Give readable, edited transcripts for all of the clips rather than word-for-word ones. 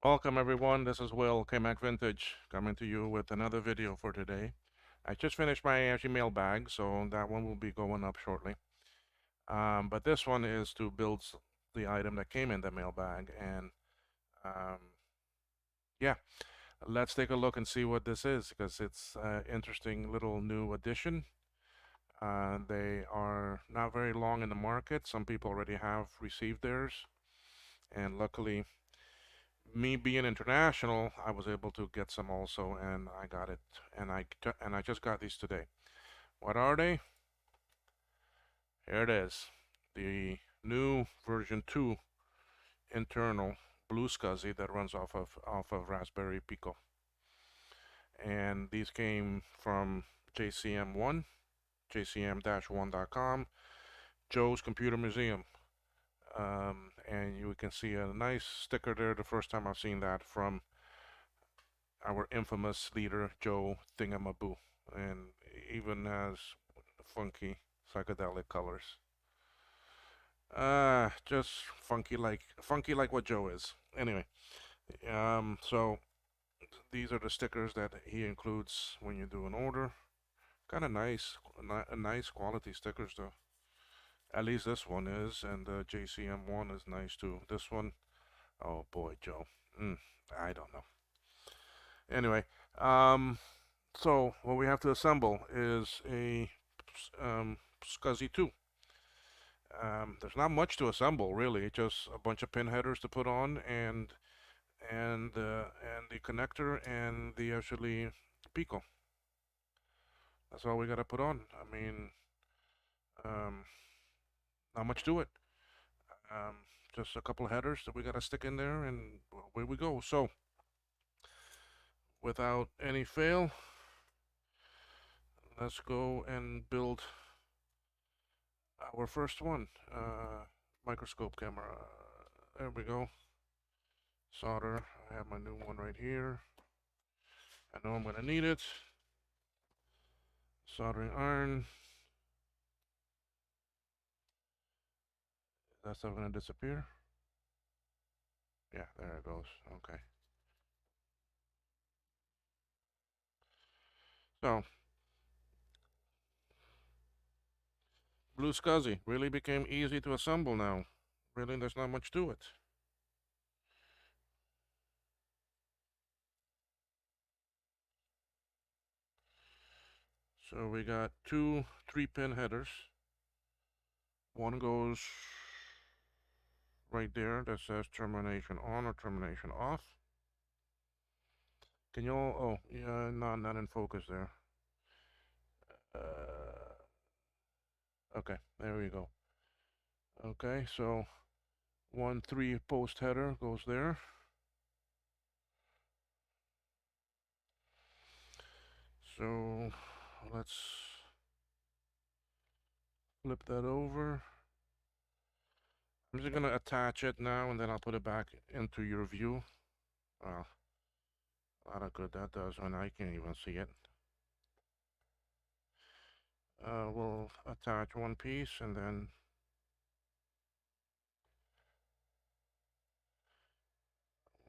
Welcome everyone, this is Will, KMac Vintage, coming to you with another video for today. I just finished my actually mailbag, so that one will be going up shortly. But this one is to build the item that came in the mailbag, and um, yeah, let's take a look and see what this is, because it's an interesting little new addition. They are not very long in the market. Some people already have received theirs, and luckily me being international, I was able to get some also, and I got it, and I just got these today. What are they? Here it is, the new version 2 internal blueSCSI that runs off of Raspberry Pico, and these came from JCM1, jcm-1.com, Joe's Computer Museum. And you can see a nice sticker there. The first time I've seen that from our infamous leader, Joe Thingamaboo, and even has funky psychedelic colors. Just funky like what Joe is. Anyway, so these are the stickers that he includes when you do an order. Kind of nice, nice quality stickers though. At least this one is, and the JCM one is nice too. This one, oh boy, Joe. I don't know. Anyway, um, so what we have to assemble is a SCSI 2. There's not much to assemble really, just a bunch of pin headers to put on and the connector and the actually Pico. That's all we gotta put on. I mean, um, not much to it. Um, just a couple of headers that we gotta stick in there, and away we go. So, without any fail, let's go and build our first one. Microscope camera. There we go. Solder. I have my new one right here. I know I'm going to need it. Soldering iron. Is that stuff going to disappear? Yeah, there it goes. Okay. So, blueSCSI really became easy to assemble now. Really, there's not much to it. So we got two 3-pin headers. One goes right there that says termination on or termination off. Can you all, oh, yeah, not in focus there. Okay, there we go. Okay, so 1 3 post header goes there. So let's flip that over. I'm just gonna attach it now and then I'll put it back into your view. Wow, a lot of good that does when I can't even see it. We'll attach one piece and then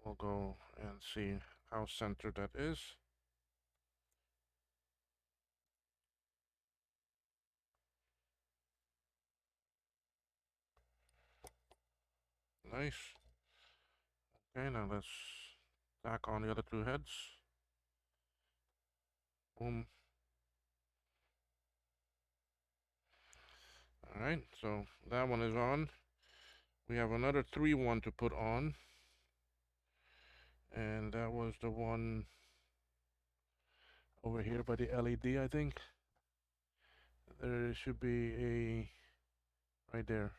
we'll go and see how centered that is. Nice. Okay, now let's tack on the other two heads. Boom. Alright, so that one is on. We have another 3-1 to put on. And that was the one over here by the LED, I think. There should be a right there.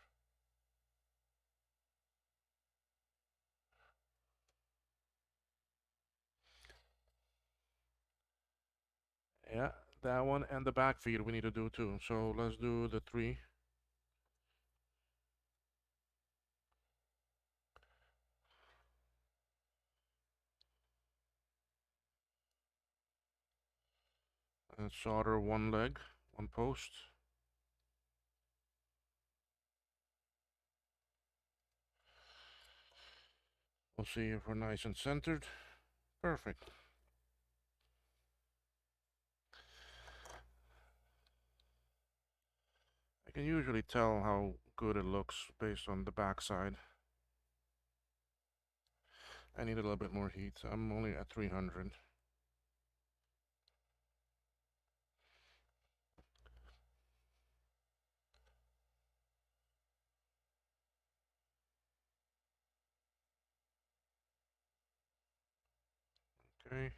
Yeah, that one and the back feed we need to do too. So let's do the 3. And solder one leg, one post. We'll see if we're nice and centered. Perfect. I can usually tell how good it looks based on the backside. I need a little bit more heat. I'm only at 300. Okay.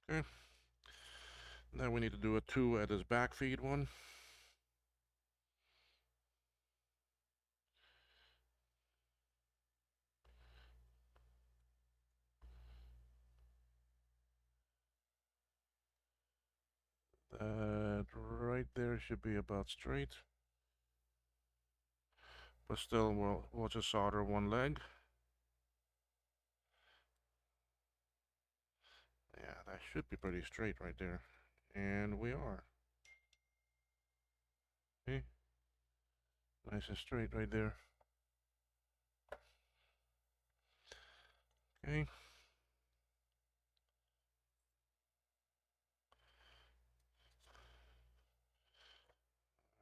Okay. Now we need to do a 2 at his back feed one. That right there should be about straight. But still, we'll just solder one leg. Yeah, that should be pretty straight right there. And we are. Okay. Nice and straight right there. Okay.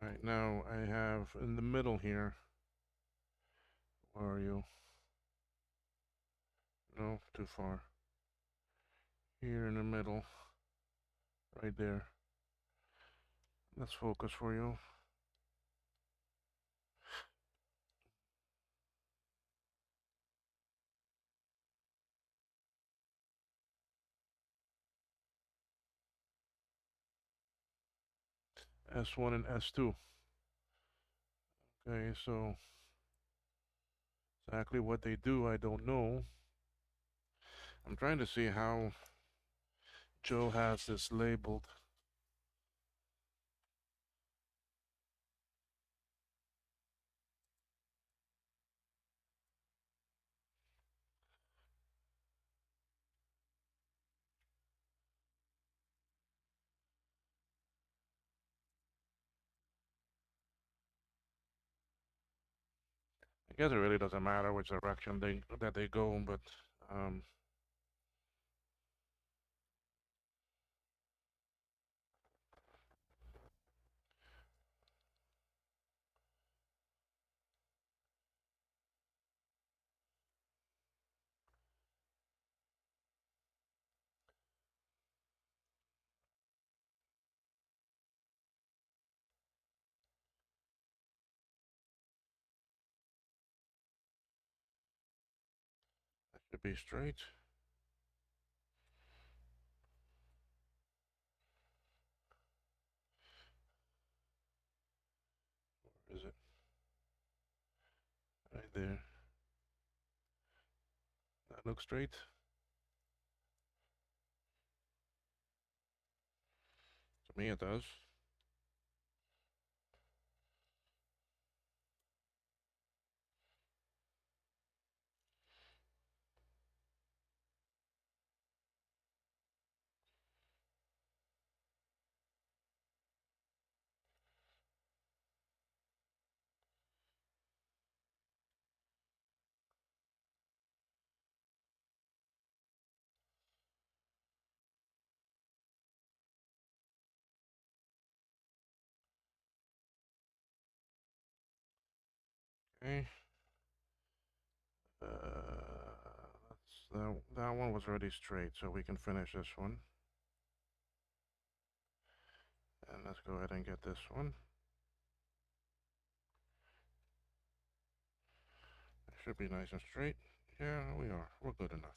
All right, now I have in the middle here. Where are you? No, too far. Here in the middle. Right there. Let's focus for you. S1 and S2. Okay, so exactly what they do, I don't know. I'm trying to see how Joe has this labeled. I guess it really doesn't matter which direction they go, but um, that should be straight. Where is it? Right there. That looks straight. To me, it does. Okay. That one was already straight, so we can finish this one. And let's go ahead and get this one. It should be nice and straight. Yeah, we are. We're good enough.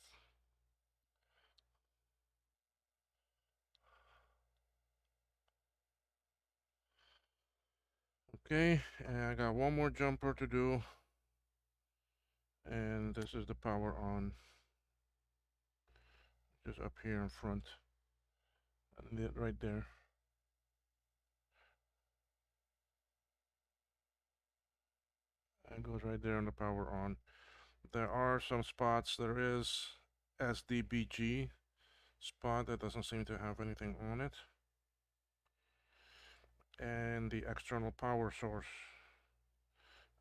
Okay, and I got one more jumper to do. And this is the power on. Just up here in front. And right there. It goes right there on the power on. There are some spots. There is SDBG spot that doesn't seem to have anything on it. and the external power source.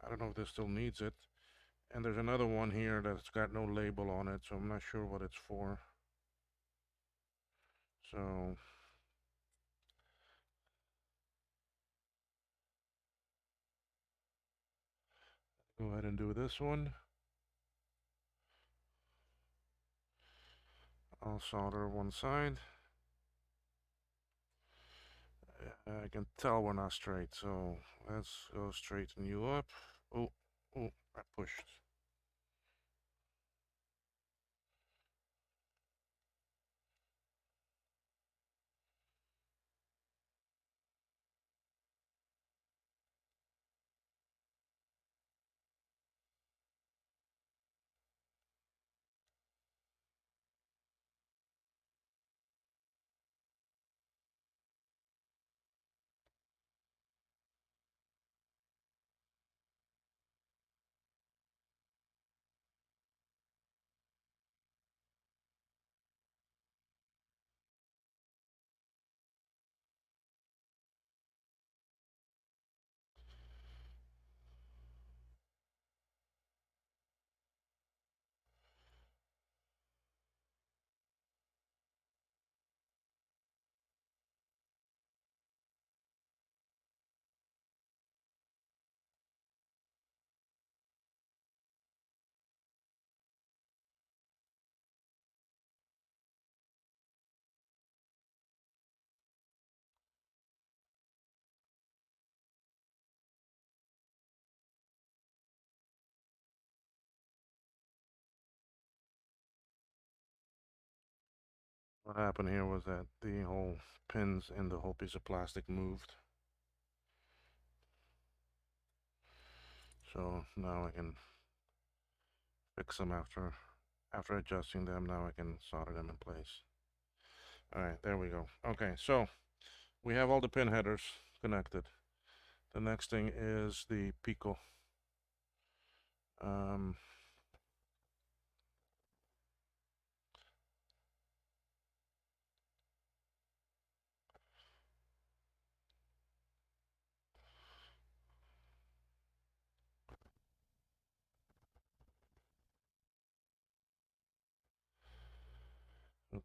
I don't know if this still needs it. And there's another one here that's got no label on it, so I'm not sure what it's for. So go ahead and do this one. I'll solder one side. I can tell we're not straight, so let's go straighten you up. Oh, oh, I pushed. What happened here was that the whole pins in the whole piece of plastic moved. So now I can fix them after adjusting them. Now I can solder them in place. All right, there we go. Okay, so we have all the pin headers connected. The next thing is the Pico. Um,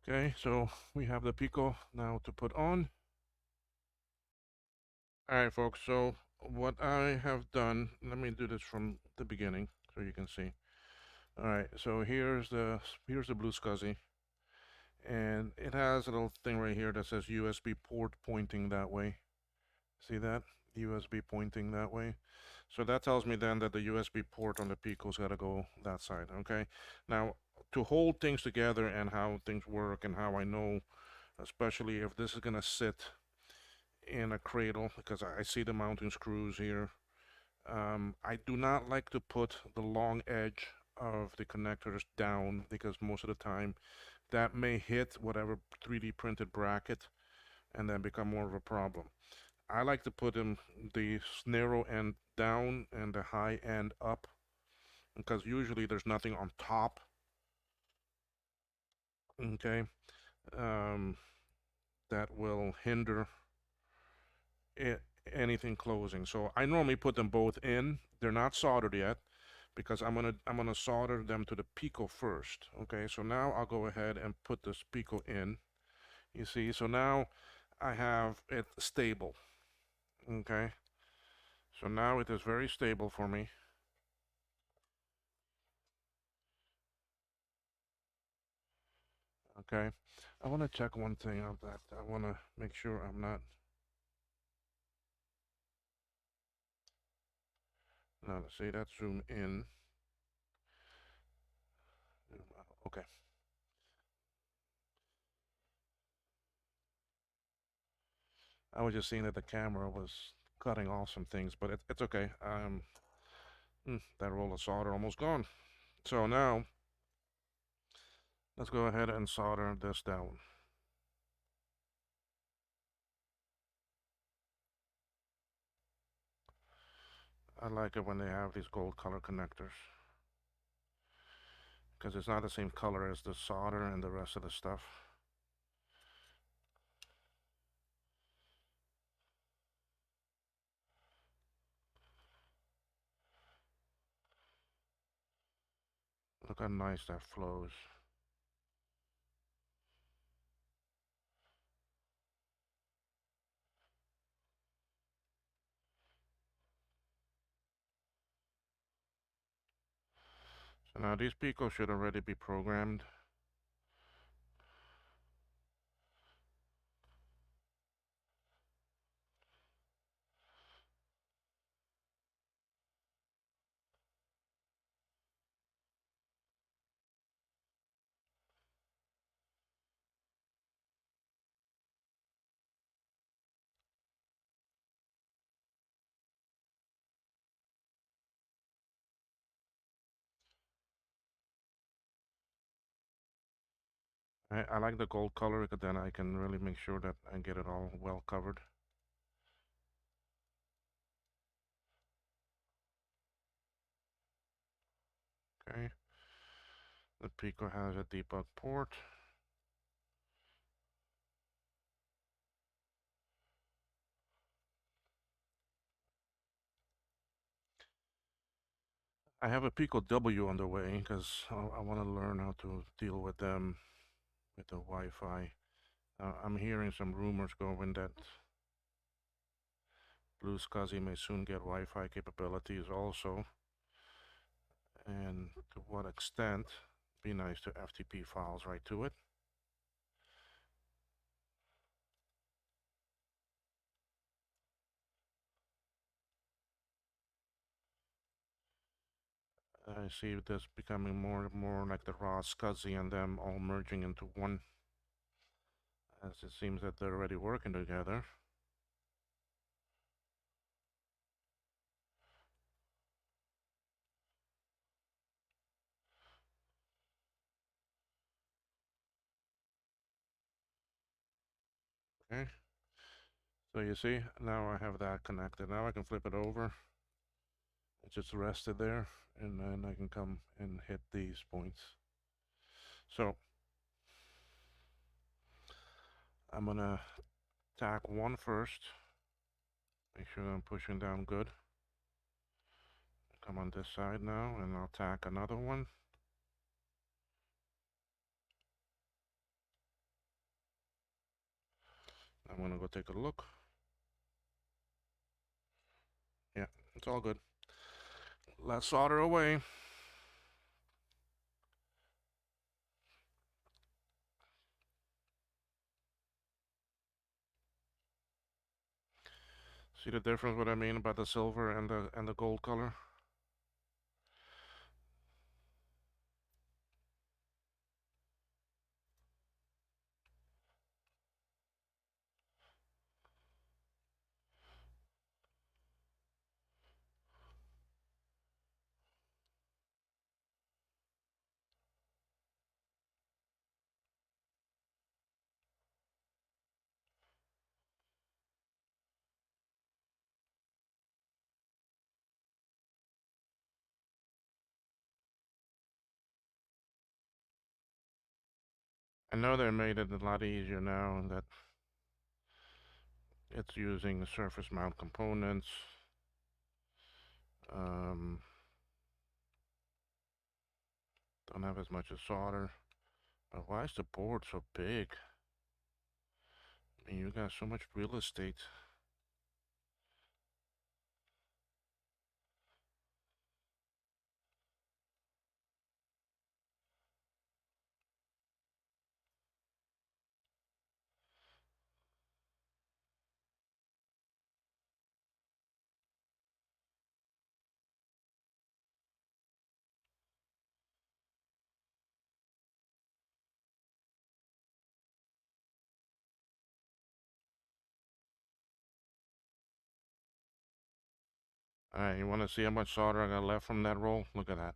okay, so we have the Pico now to put on. All right, folks, so what I have done, let me do this from the beginning so you can see. All right, so here's the blueSCSI, and it has a little thing right here that says USB port pointing that way. See that? USB pointing that way. So that tells me then that the USB port on the Pico's got to go that side, okay? Now, to hold things together and how things work and how I know, especially if this is going to sit in a cradle, because I see the mounting screws here. I do not like to put the long edge of the connectors down because most of the time that may hit whatever 3D printed bracket and then become more of a problem. I like to put them the narrow end down and the high end up because usually there's nothing on top. Okay, um, that will hinder it, anything closing. So I normally put them both in. They're not soldered yet because I'm gonna solder them to the Pico first. Okay, so now I'll go ahead and put this Pico in. You see, so now I have it stable. Okay, so now it is very stable for me. Okay, I want to check one thing of that. I want to make sure I'm not. Now, see that zoom in. Zoom out. Okay. I was just seeing that the camera was cutting off some things, but it's okay. That roll of solder almost gone. So now, let's go ahead and solder this down. I like it when they have these gold color connectors because it's not the same color as the solder and the rest of the stuff. Look how nice that flows. So now these picos should already be programmed. I like the gold color because then I can really make sure that I get it all well covered. Okay. The Pico has a debug port. I have a Pico W on the way because I want to learn how to deal with them with the Wi-Fi. I'm hearing some rumors going that blueSCSI may soon get Wi-Fi capabilities also, and to what extent? Be nice to FTP files right to it. I see this becoming more and more like the raw SCSI and them all merging into one, as it seems that they're already working together. Okay, so you see, now I have that connected. Now I can flip it over. It just rested there, and then I can come and hit these points. So I'm gonna tack one first. Make sure I'm pushing down good. Come on this side now, and I'll tack another one. I'm gonna go take a look. Yeah, it's all good. Let's solder away. See the difference what I mean about the silver and the gold color? I know they made it a lot easier now and that it's using surface mount components. Um, don't have as much as solder. But why is the board so big? I mean, you got so much real estate. Alright, you want to see how much solder I got left from that roll? Look at that.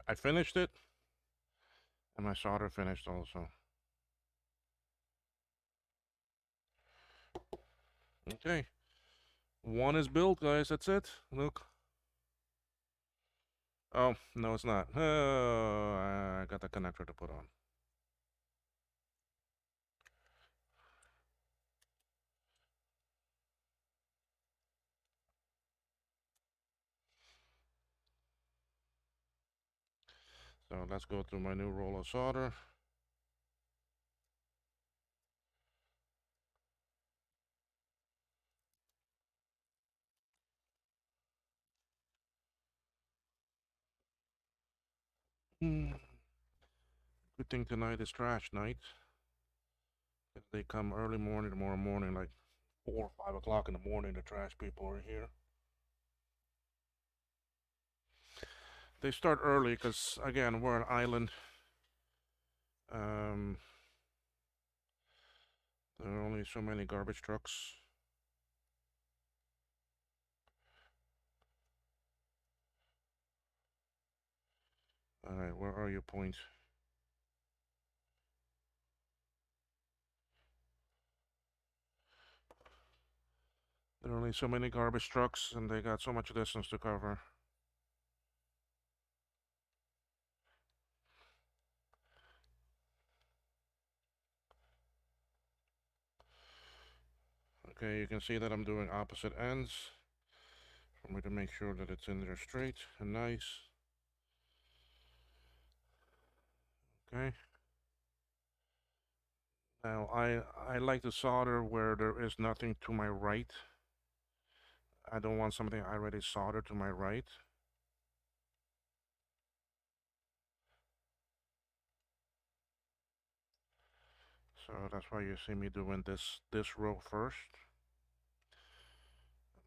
I finished it, and my solder finished also. Okay, one is built, guys. That's it. Look. Oh no, it's not. Oh, I got the connector to put on. So let's go through my new roll of solder. Good thing tonight is trash night. They come early morning tomorrow morning, like 4 or 5 o'clock in the morning. The trash people are here. They start early because, again, we're an island. Um, there are only so many garbage trucks. All right, where are your points? There are only so many garbage trucks, and they got so much distance to cover. Okay, you can see that I'm doing opposite ends for me to make sure that it's in there straight and nice. Okay. Now I like to solder where there is nothing to my right. I don't want something I already soldered to my right. So that's why you see me doing this row first.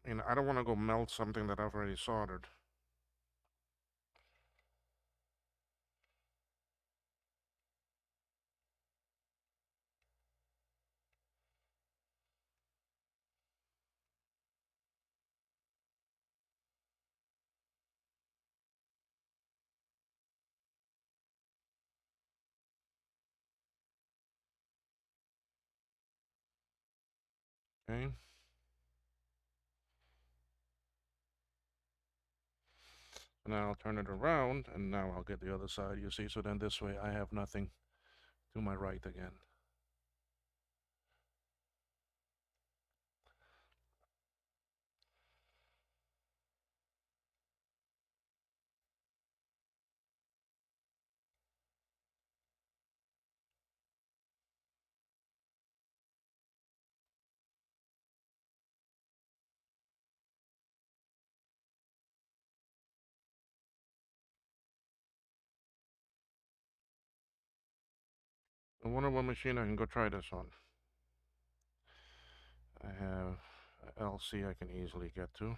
I mean, I don't want to go melt something that I've already soldered. Okay. And now I'll turn it around, and now I'll get the other side, you see. So then this way I have nothing to my right again. I wonder what machine I can go try this on. I have a LC I can easily get to.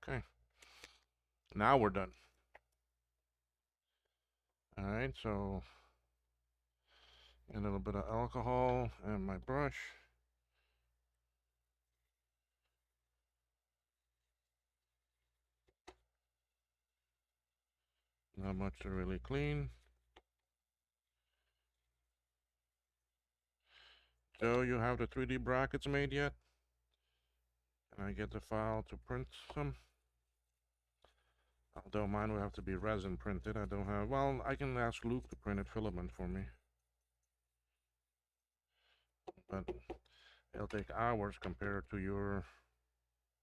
Okay. Now we're done. All right, so a little bit of alcohol and my brush. Not much to really clean. Joe, you have the 3D brackets made yet? Can I get the file to print some? Although mine will have to be resin printed. I don't have, well, I can ask Luke to print it filament for me. But it'll take hours compared to your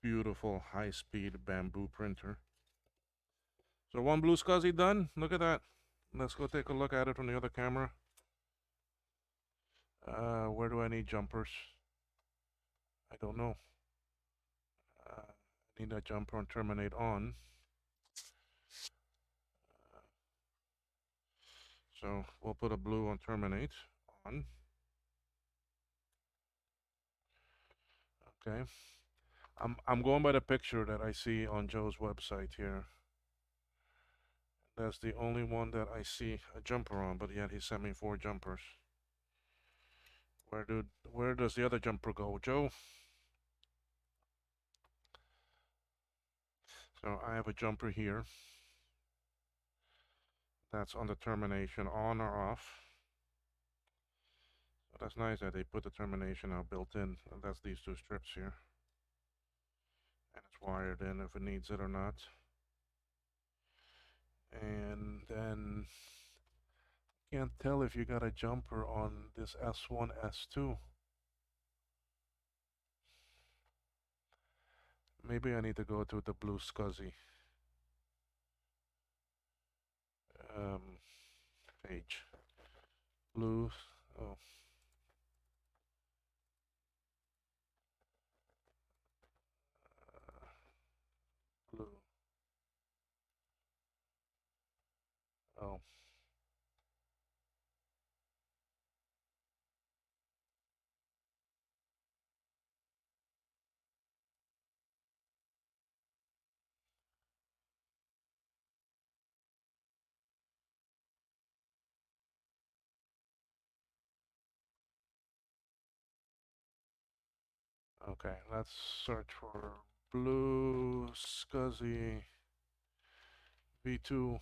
beautiful high-speed bamboo printer. So one blueSCSI done. Look at that. Let's go take a look at it from the other camera. Where do I need jumpers? I don't know. I need that jumper on terminate on. So we'll put a blue on terminate on. Okay. I'm going by the picture that I see on Joe's website here. That's the only one that I see a jumper on, but yet he sent me 4 jumpers. Where does the other jumper go, Joe? So I have a jumper here. That's on the termination, on or off. So that's nice that they put the termination now built in. And that's these 2 strips here. And it's wired in if it needs it or not. And then Can't tell if you got a jumper on this S1, S2. Maybe I need to go to the blueSCSI um, page. Blue, oh, blue, oh, okay. Let's search for blueSCSI V2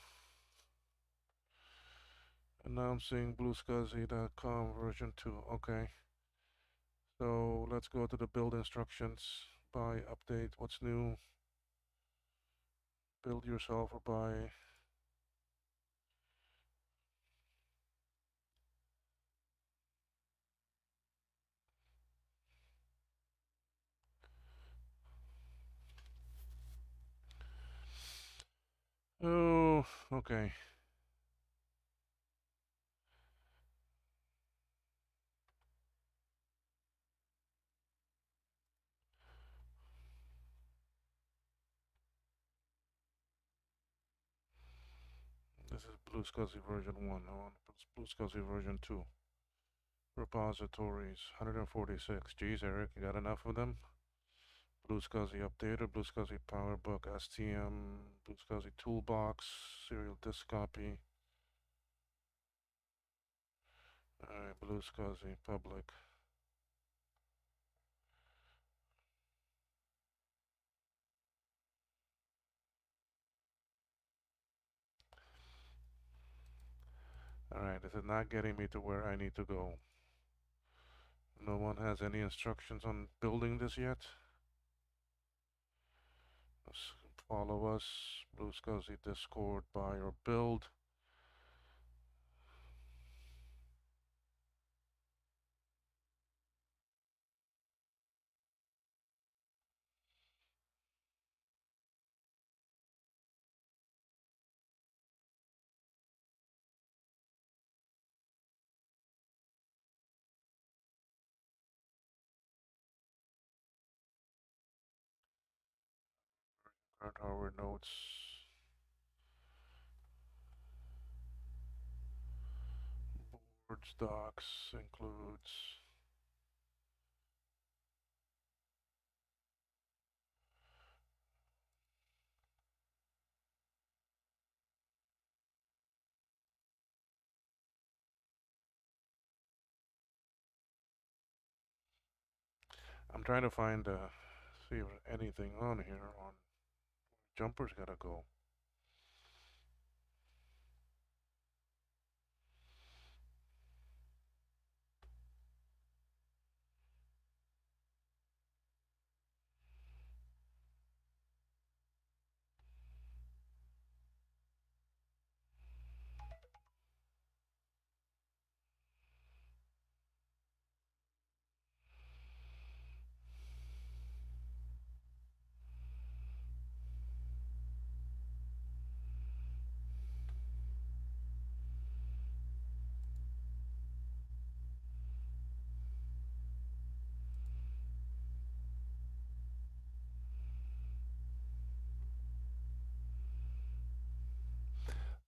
announcing blueSCSI.com version 2. Okay. So let's go to the build instructions. Buy, update, what's new, build yourself or buy. Oh, okay. This is blueSCSI version 1. I want blueSCSI version 2. Repositories, 146. Geez, Eric, you got enough of them? blueSCSI Updater, blueSCSI PowerBook, STM, blueSCSI Toolbox, serial disk copy. Alright, blueSCSI Public. Alright, this is not getting me to where I need to go. No one has any instructions on building this yet? Let's follow us, blueSCSI Discord, buy or build. Current hardware notes. Boards docs includes. I'm trying to find, see if there's anything on here on jumpers gotta go.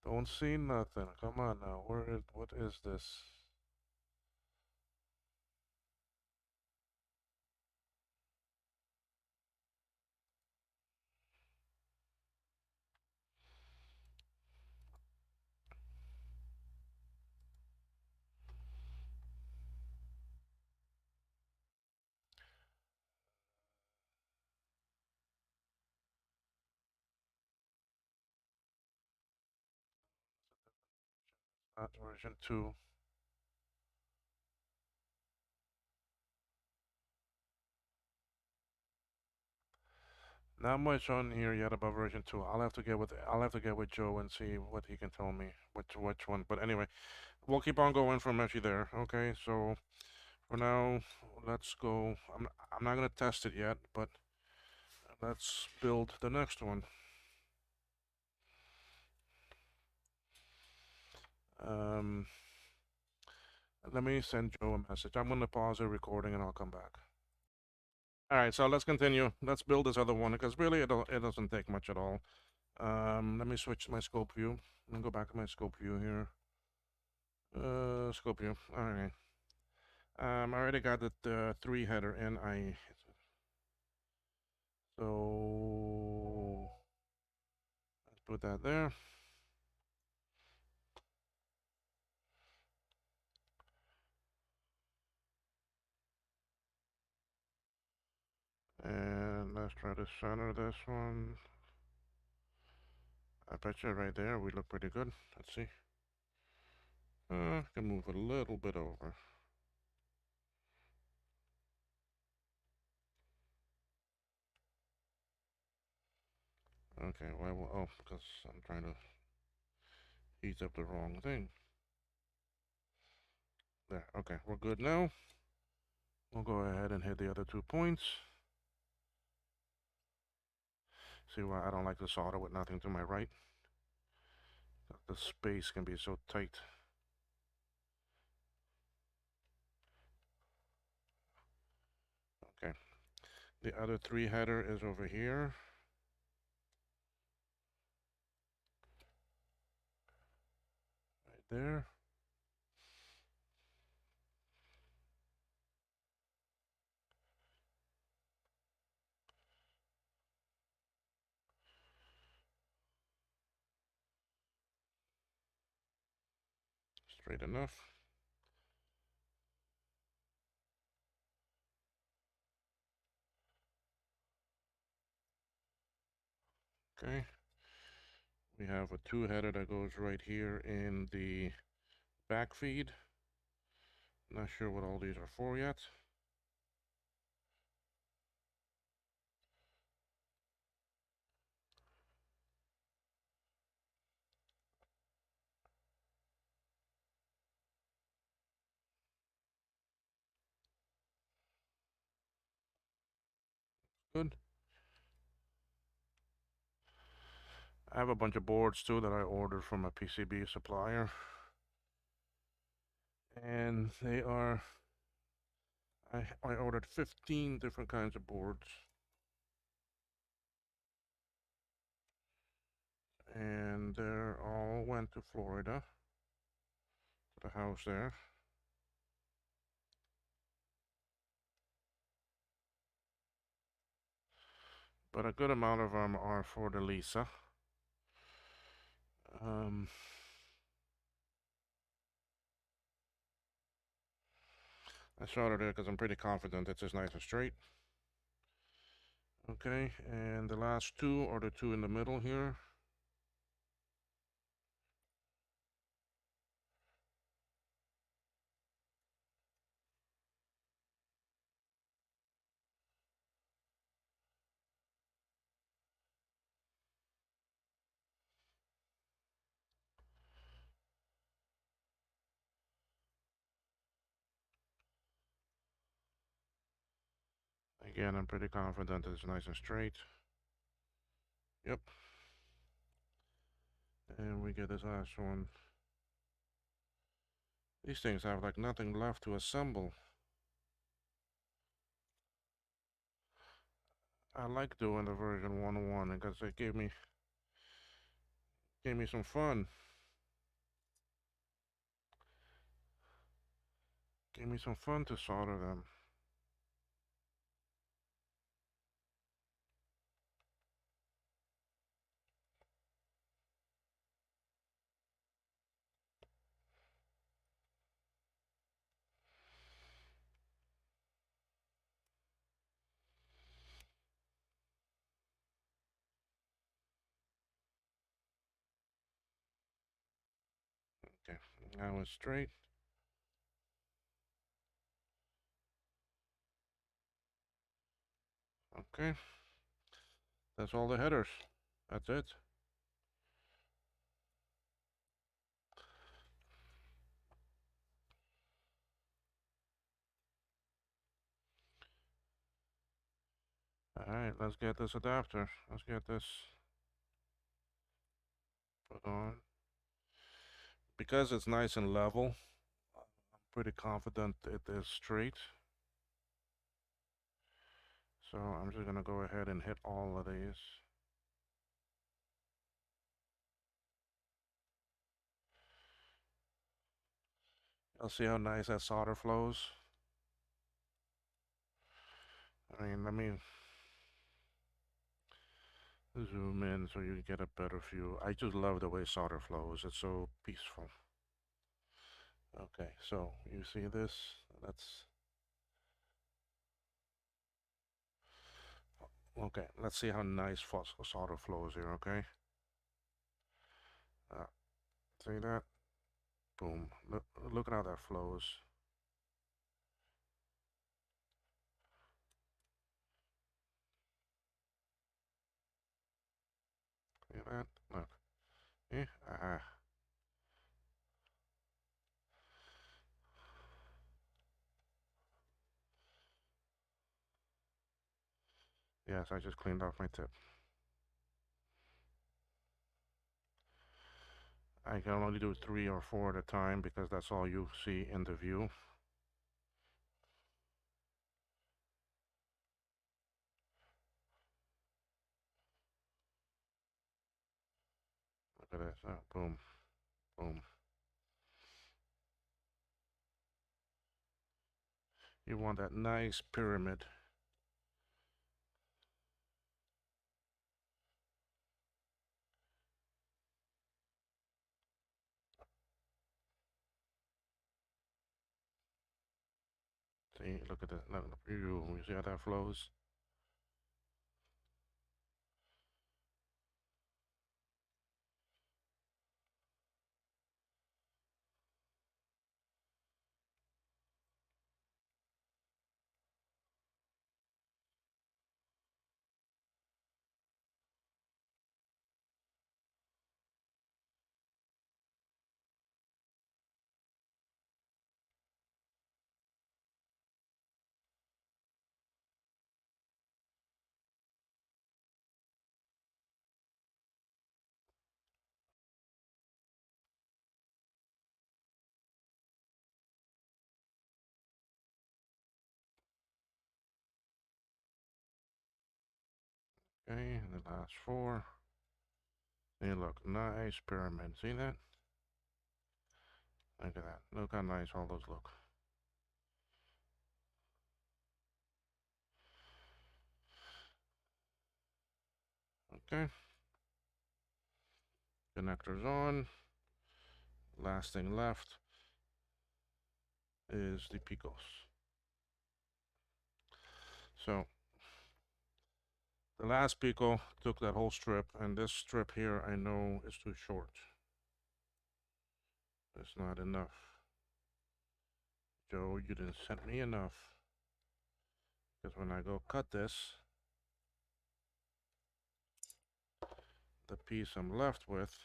Don't see nothing. Come on now. What is this? Not version 2. Not much on here yet about version 2. I'll have to get with Joe and see what he can tell me which one. But anyway, we'll keep on going from actually there. Okay, so for now, let's go. I'm not gonna test it yet, but let's build the next one. Um, Let me send Joe a message. I'm gonna pause the recording and I'll come back. All right, so let's continue. Let's build this other one because really it doesn't take much at all. Let me switch my scope view. Let me go back to my scope view here. Scope view. All right. I already got the 3 header in. So let's put that there. And let's try to center this one. I bet you right there we look pretty good. Let's see. Can move a little bit over. Okay, well, oh, because I'm trying to heat up the wrong thing. There, okay, we're good now. We'll go ahead and hit the other 2 points. See why I don't like to solder with nothing to my right. The space can be so tight. Okay, the other 3 header is over here. Right there. Straight enough. Okay. We have a 2 header that goes right here in the back feed. Not sure what all these are for yet. Good. I have a bunch of boards too that I ordered from a PCB supplier. And they are, I ordered 15 different kinds of boards. And they're all went to Florida, to the house there. But a good amount of them are for the Lisa. I soldered it because I'm pretty confident it's as nice and straight. Okay, and the last 2 are the 2 in the middle here. Again, I'm pretty confident it's nice and straight. Yep. And we get this last one. These things have like nothing left to assemble. I like doing the version 101 because it gave me some fun. Gave me some fun to solder them. Okay, now it's straight. Okay. That's all the headers. That's it. Alright, let's get this adapter. Let's get this put on. Because it's nice and level, I'm pretty confident it is straight. So I'm just gonna go ahead and hit all of these. I'll see how nice that solder flows. I mean, let me zoom in so you get a better view. I just love the way solder flows. It's so peaceful. Okay, so you see this? Let's okay. Let's see how nice solder flows here. Okay. Uh, See that? Boom. Look at how that flows. See that? Look. Eh? Yes, I just cleaned off my tip. I can only do 3 or 4 at a time because that's all you see in the view. Look at this. Boom. Boom. You want that nice pyramid. See, look at that. Look, you see how that flows? Okay, and the last 4. They look nice pyramid. See that? Look at that. Look how nice all those look. Okay. Connectors on. Last thing left is the picos. So the last pico took that whole strip, and this strip here I know is too short. It's not enough. Joe, you didn't send me enough. Because when I go cut this, the piece I'm left with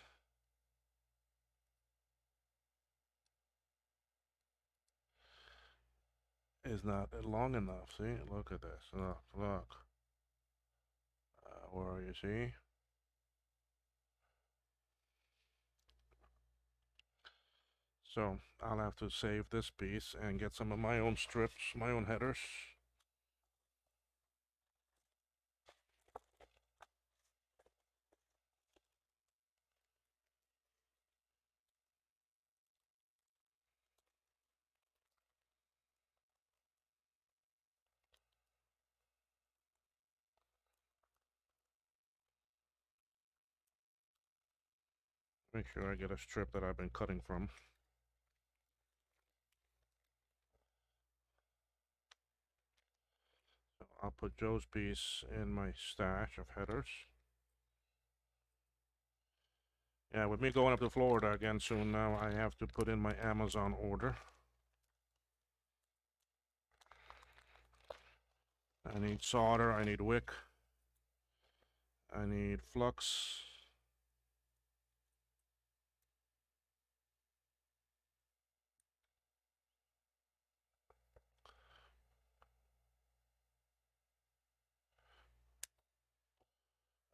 is not long enough. See, look at this. Look, look. Where you see? So I'll have to save this piece and get some of my own strips, my own headers. Make sure I get a strip that I've been cutting from. So I'll put Joe's piece in my stash of headers. Yeah, with me going up to Florida again soon now, I have to put in my Amazon order. I need solder, I need wick, I need flux.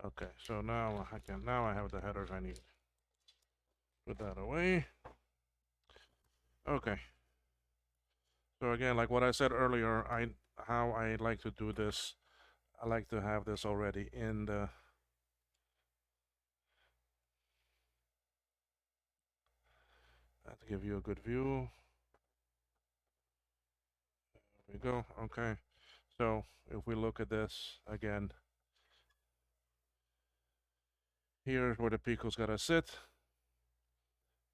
Okay, so now I have the headers I need. Put that away. Okay. So again, like what I said earlier, how I like to do this, I like to have this already in the to give you a good view. There we go. Okay. So if we look at this again, here's where the Pico's gotta sit.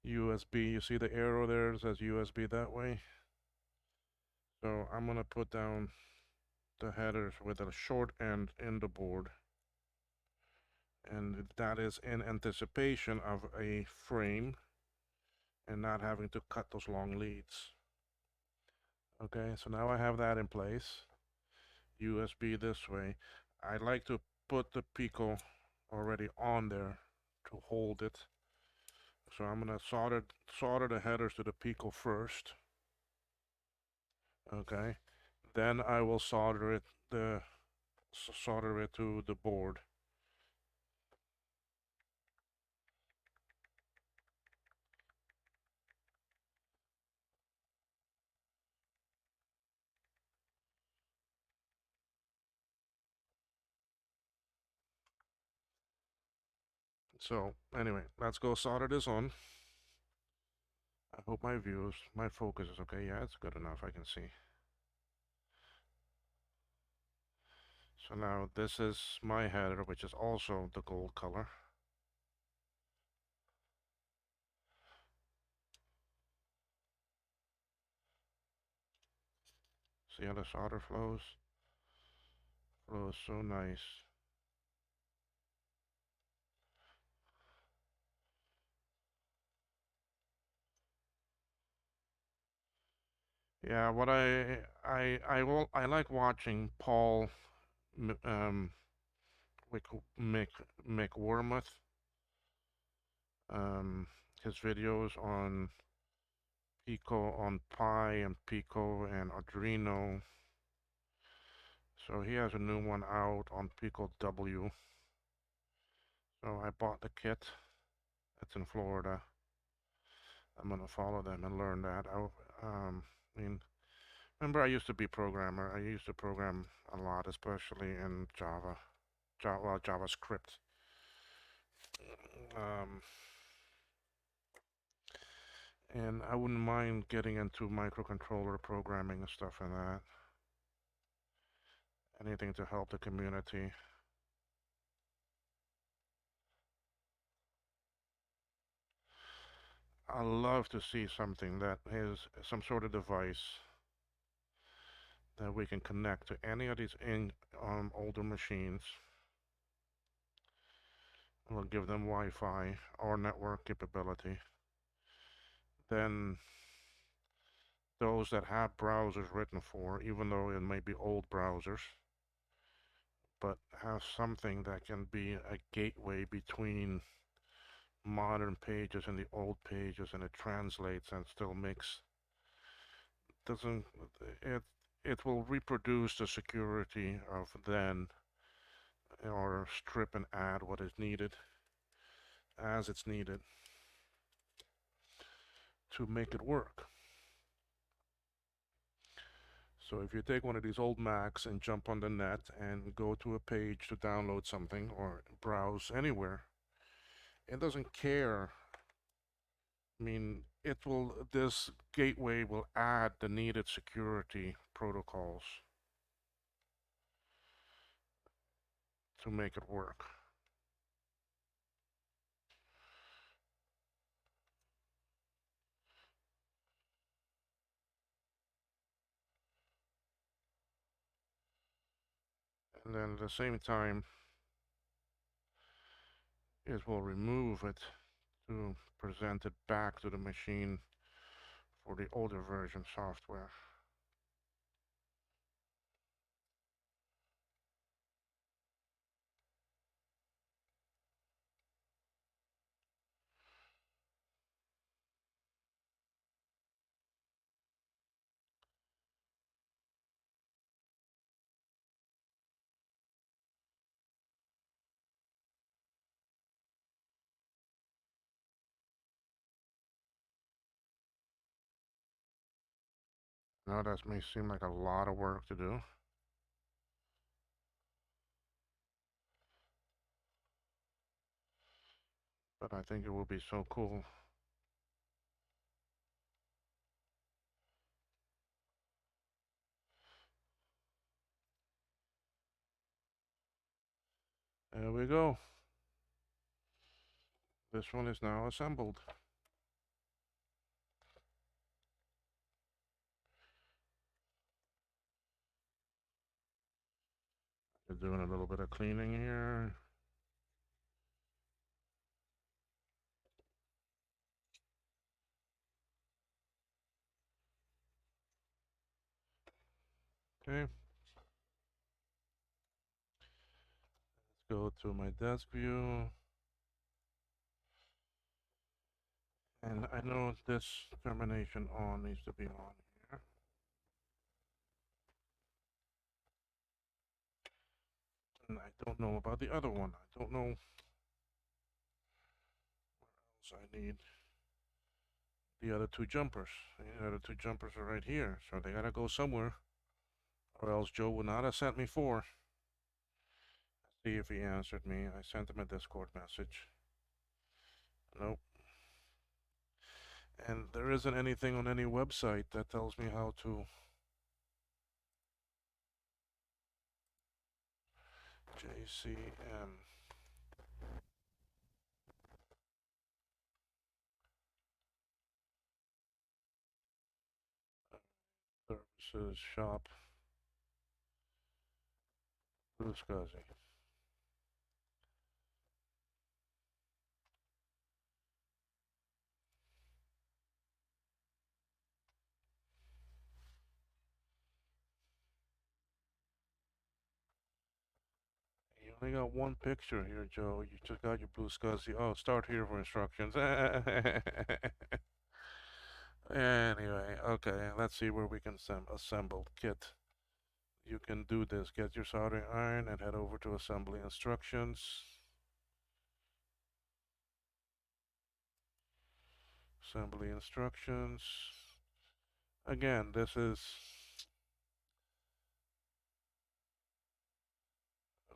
USB, you see the arrow there, it says USB that way. So I'm gonna put down the headers with a short end in the board. And that is in anticipation of a frame and not having to cut those long leads. Okay, so now I have that in place. USB this way. I like to put the Pico already on there to hold it. So I'm gonna solder the headers to the Pico first. Okay, then I will solder it to the board. So anyway, let's go solder this on. I hope my focus is okay. Yeah, it's good enough. I can see. So now this is my header, which is also the gold color. See how the solder flows? Flows so nice. Yeah, what I like watching Paul um Mick McWormuth um his videos on Pico on Pi and Pico and Arduino. So he has a new one out on Pico W. So I bought the kit. It's in Florida. I'm gonna follow them and learn that. I mean, remember I used to be programmer. I used to program a lot, especially in JavaScript. Um, and I wouldn't mind getting into microcontroller programming and stuff like that. Anything to help the community. I love to see something that is some sort of device that we can connect to any of these older machines. We'll give them Wi-Fi or network capability. Then those that have browsers written for, even though it may be old browsers, but have something that can be a gateway between modern pages and the old pages, and it translates and still makes doesn't it it will reproduce the security of then, or strip and add what is needed as it's needed to make it work. So if you take one of these old Macs and jump on the net and go to a page to download something or browse anywhere, it doesn't care. I mean, this gateway will add the needed security protocols to make it work. And then at the same time, it will remove it to present it back to the machine for the older version software. Now that may seem like a lot of work to do, but I think it will be so cool. There we go. This one is now assembled. Just doing a little bit of cleaning here. Okay, let's go to my desk view. And I know this termination on needs to be on here. And I don't know about the other one. I don't know where else I need the other two jumpers. The other two jumpers are right here, so they gotta go somewhere, or else Joe would not have sent me four. See if he answered me. I sent him a Discord message. Nope. And there isn't anything on any website that tells me how to JCM services shop blueSCSI. You only got one picture here, Joe. You just got your blueSCSI. Oh, start here for instructions. Anyway, okay, let's see where we can assemble kit. You can do this. Get your soldering iron and head over to assembly instructions. Assembly instructions. Again, this is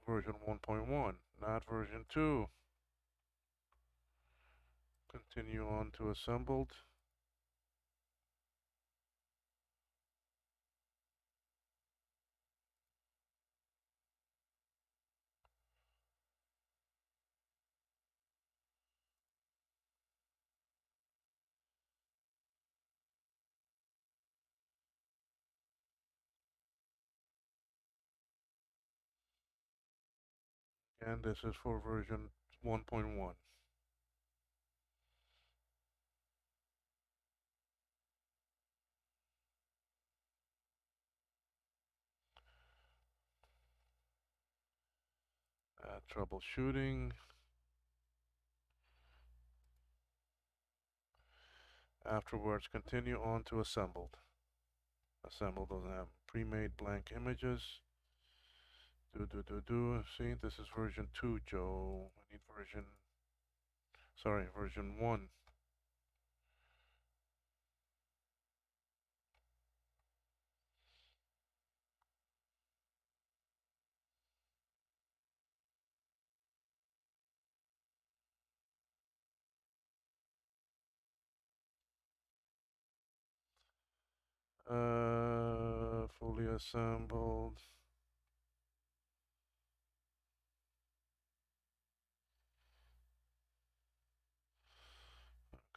version 1.1, not version 2. Continue on to assembled. And this is for version 1.1. Troubleshooting. Afterwards, continue on to assembled. Assembled doesn't have pre-made blank images. See, this is version 2, Joe. I need version 1. Fully assembled.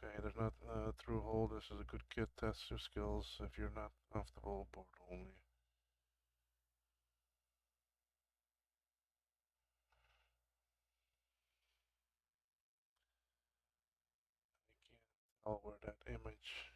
Okay, there's not through hole. This is a good kit. Test your skills if you're not comfortable. Board only. I can't tell where that image.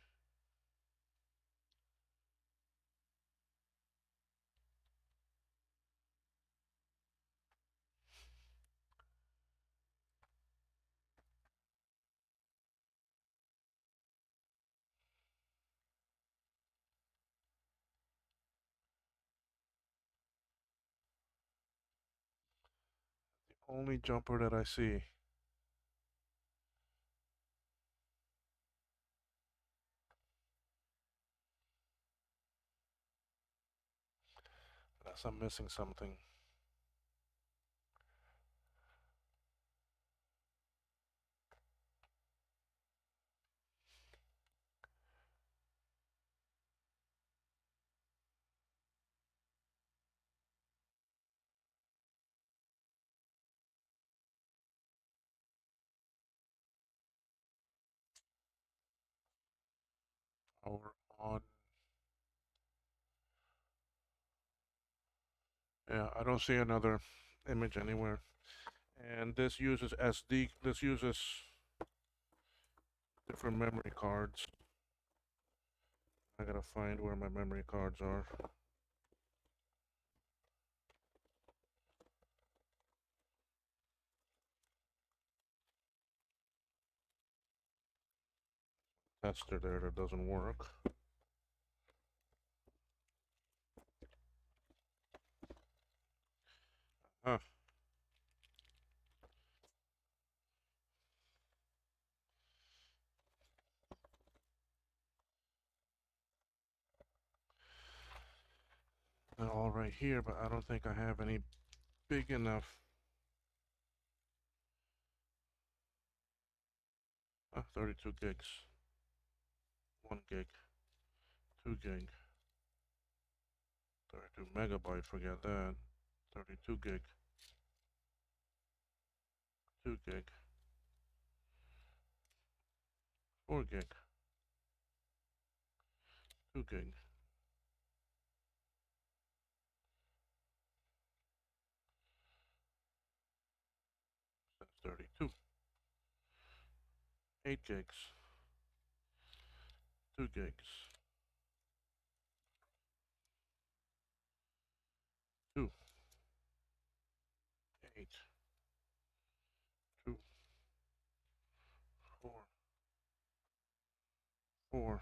The only jumper that I see. Unless I'm missing something. Power on. Yeah, I don't see another image anywhere. And this uses SD, this uses different memory cards. I gotta find where my memory cards are. Tester there that doesn't work. Huh. They're all right here, but I don't think I have any big enough. 32 gigs. 1 gig. 2 gig. 32 megabyte, forget that. 32 gig. 2 gig. 4 gig. 2 gig. That's 32. 8 gigs. 2 gigs. 2. 8. 2. 4. 4.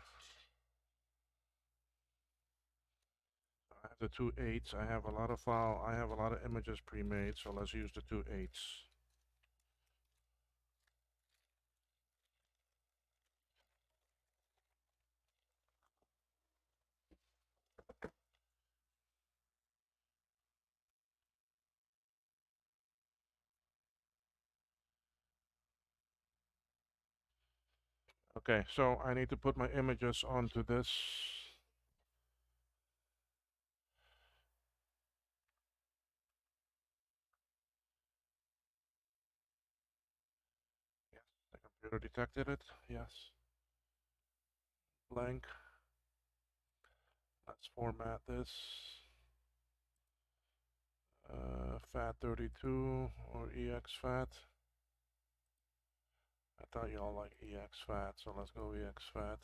I have the two eights. I have a lot of file. I have a lot of images pre-made, so let's use the two eights. Okay, so I need to put my images onto this. Yes, the computer detected it. Yes. Blank. Let's format this. FAT32 or EXFAT. I thought y'all like EXFAT, so let's go EXFAT.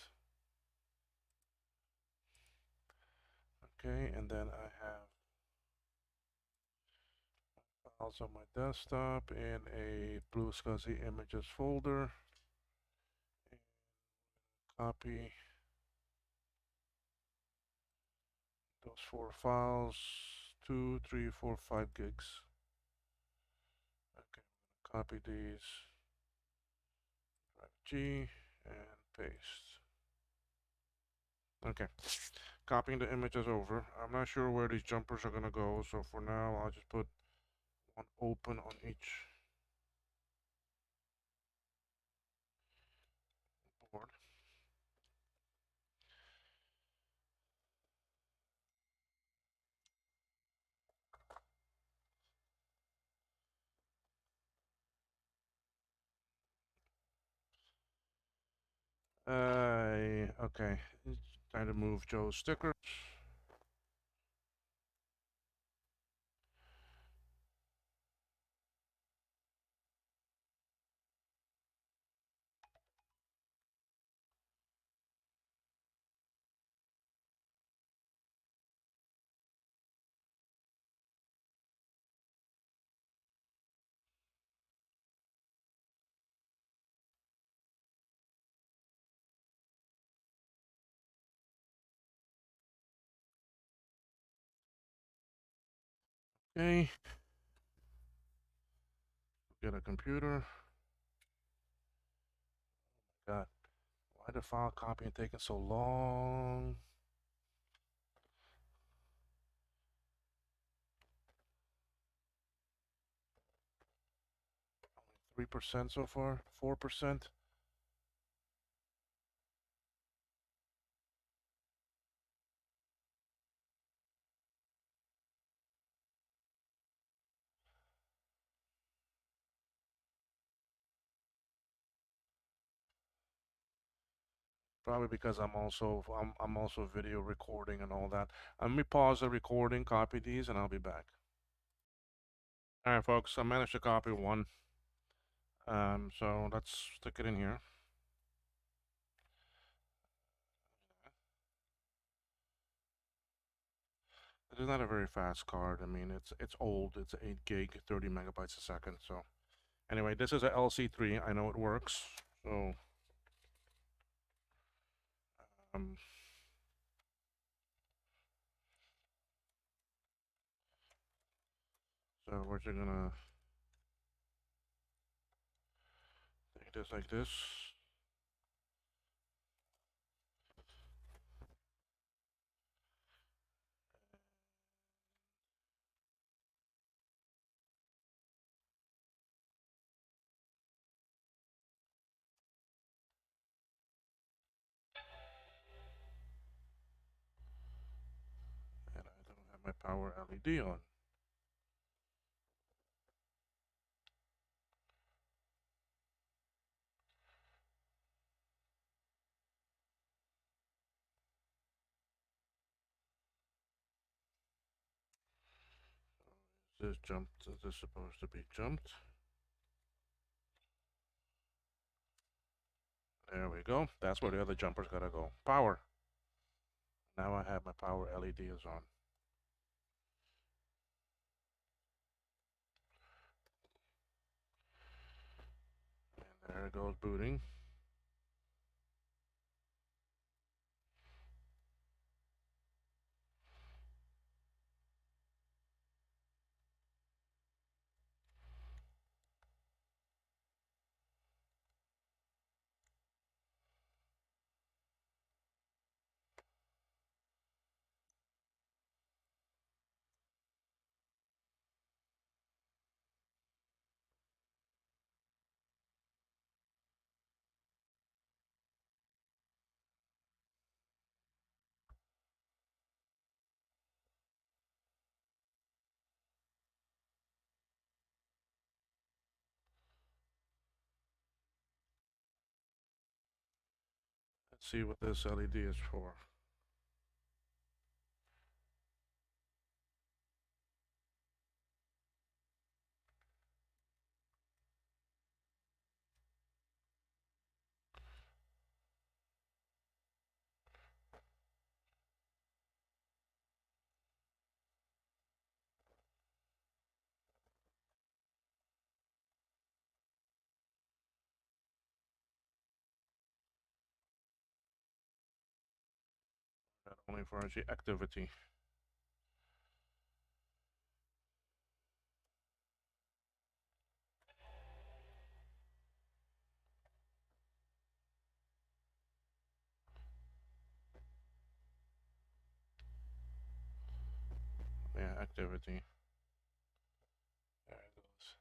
Okay, and then I have files on my desktop in a blueSCSI images folder. Copy those 4 files, 2, 3, 4, 5 gigs. Okay, I'm gonna copy these, drive G, and paste. Okay, copying the images over. I'm not sure where these jumpers are gonna go, so for now I'll just put one open on each board. Okay, time to move Joe's stickers. Okay, get a computer. God, why the file copying taking so long? 3% so far, 4%. Probably because I'm also video recording and all that. Let me pause the recording, copy these, and I'll be back. All right, folks, I managed to copy one. So let's stick it in here. It is not a very fast card. I mean, it's old. It's 8 gig, 30 megabytes a second. So anyway, this is a LC3. I know it works. So um, we're just gonna take this like this. And I don't have my power LED on. This jumped. Is this supposed to be jumped? There we go. That's where the other jumper's gotta go. Power. Now I have my power LED is on. And there it goes booting. Let's see what this LED is for. Not only for energy activity. Yeah, activity. There it goes.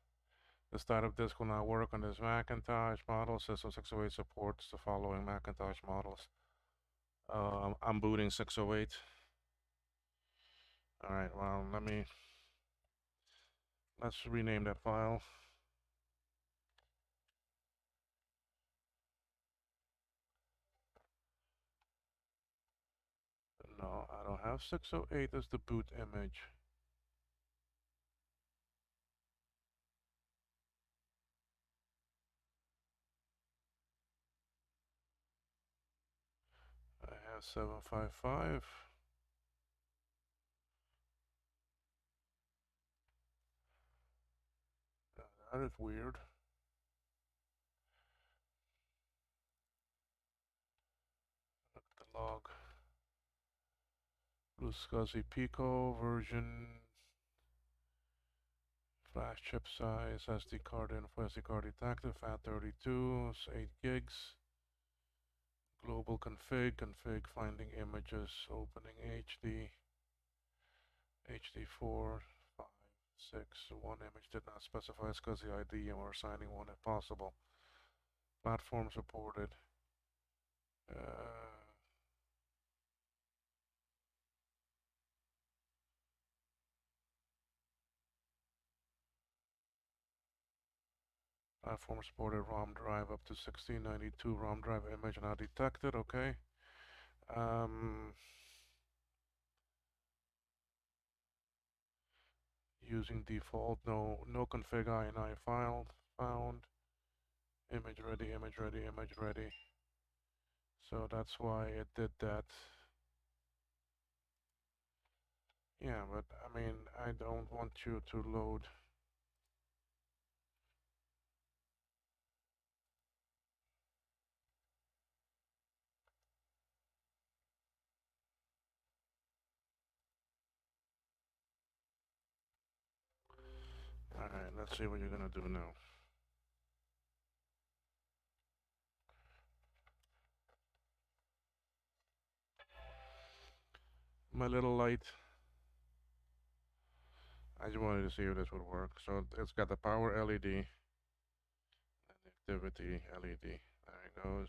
The startup disk will not work on this Macintosh model. System 608 supports the following Macintosh models. I'm booting 608. All right, well, let's rename that file. No, I don't have 608 as the boot image. I have 755. That is weird. Look at the log. blueSCSI Pico version. Flash chip size, SD card info, SD card detective, FAT32, 8 gigs. Global config, finding images, opening HD, HD4, 5, 6. One image did not specify SCSI ID and we're assigning one if possible. Platform supported. Platform supported ROM drive up to 1692. ROM drive image not detected. Okay. Using default, no config INI file found. Image ready, image ready, image ready. So that's why it did that. Yeah, but I mean, I don't want you to load. Alright, let's see what you're gonna do now. My little light. I just wanted to see if this would work. So it's got the power LED and the activity LED. There it goes.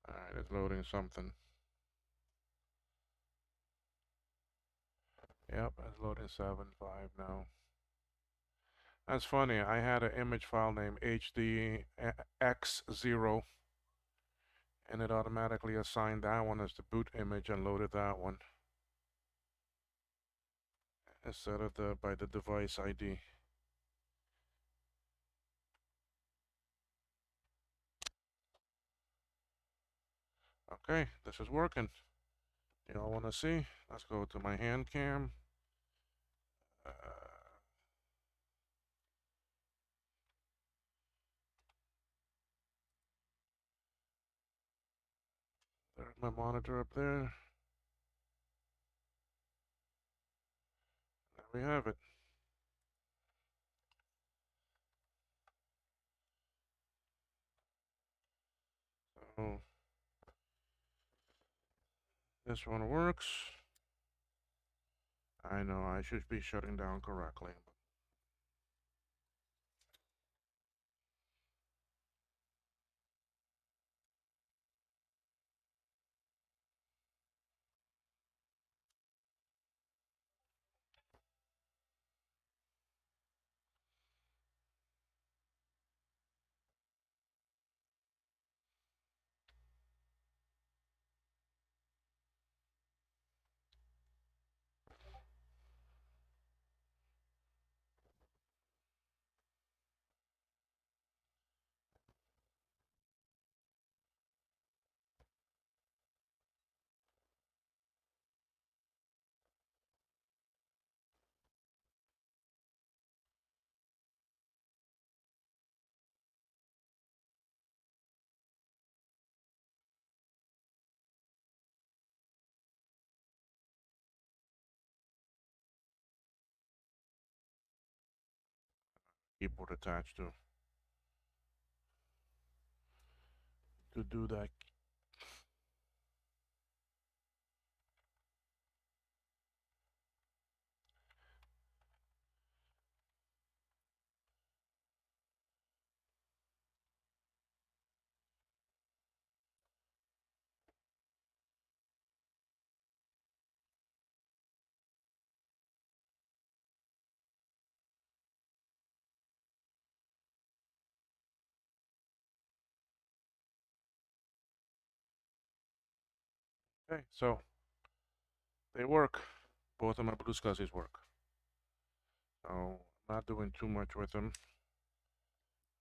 Alright, it's loading something. Yep, it's loading 7.5 now. That's funny. I had an image file named HDX0 and it automatically assigned that one as the boot image and loaded that one instead of by the device ID. Okay, this is working. Y'all want to see? Let's go to my hand cam. There's my monitor up there. There we have it. So this one works. I know I should be shutting down correctly. Keyboard attached to do that. Okay, so they work. Both of my blueSCSIs work. So I'm not doing too much with them.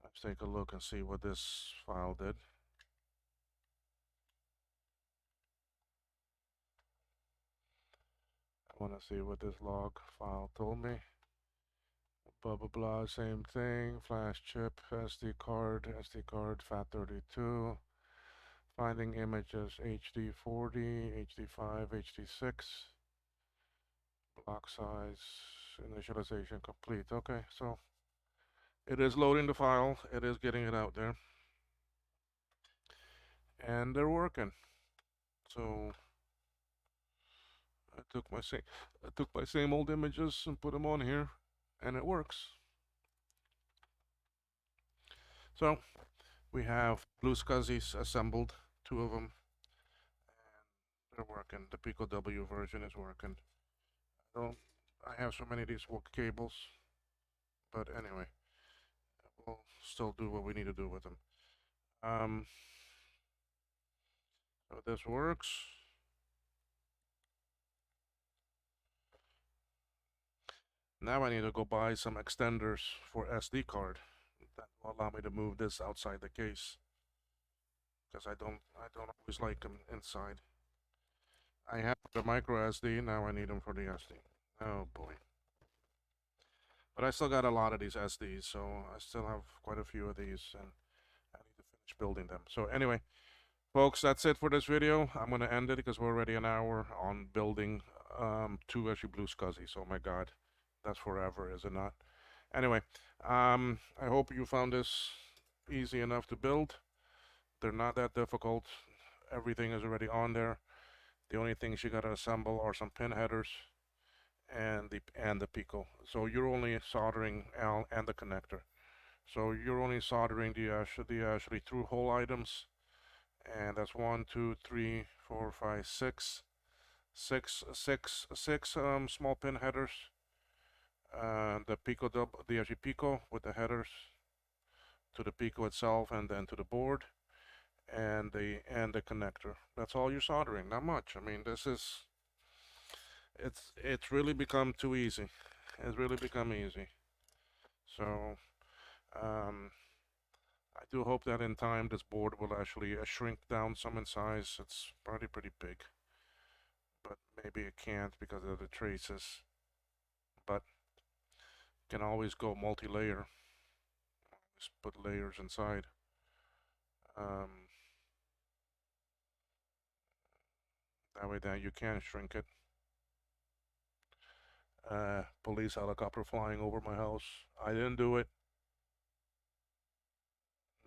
Let's take a look and see what this file did. I want to see what this log file told me. Blah blah blah, same thing. Flash chip, SD card, FAT32, Finding images HD40, HD5, HD6. Block size, initialization complete. Okay, so it is loading the file. It is getting it out there. And they're working. So I took my same old images and put them on here, and it works. So we have blueSCSIs assembled, two of them, and they're working. The Pico W version is working. So I have so many of these cables, but anyway, we'll still do what we need to do with them. So this works. Now I need to go buy some extenders for SD card that will allow me to move this outside the case, because I don't always like them inside. I have the micro SD, now I need them for the SD. Oh boy. But I still got a lot of these SDs, so I still have quite a few of these, and I need to finish building them. So anyway, folks, that's it for this video. I'm going to end it because we're already an hour on building two actually blueSCSIs. Oh my god, that's forever, is it not? Anyway, I hope you found this easy enough to build. They're not that difficult. Everything is already on there. The only things you gotta assemble are some pin headers and the Pico. So you're only soldering L and the connector. So you're only soldering the actually through hole items, and that's 6 small pin headers. The Pico the actually Pico with the headers to the Pico itself and then to the board, and the connector. That's all you're soldering. Not much. I mean, it's really become too easy. It's really become easy. So um, I do hope that in time this board will actually shrink down some in size. It's probably pretty big, but maybe it can't because of the traces. But can always go multi-layer. Just put layers inside. Um, that way that you can shrink it. Police helicopter flying over my house. I didn't do it.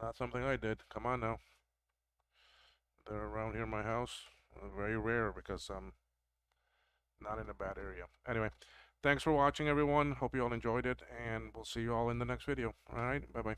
Not something I did. Come on now. They're around here in my house. Very rare because I'm not in a bad area. Anyway, thanks for watching, everyone. Hope you all enjoyed it, and we'll see you all in the next video. All right, bye bye.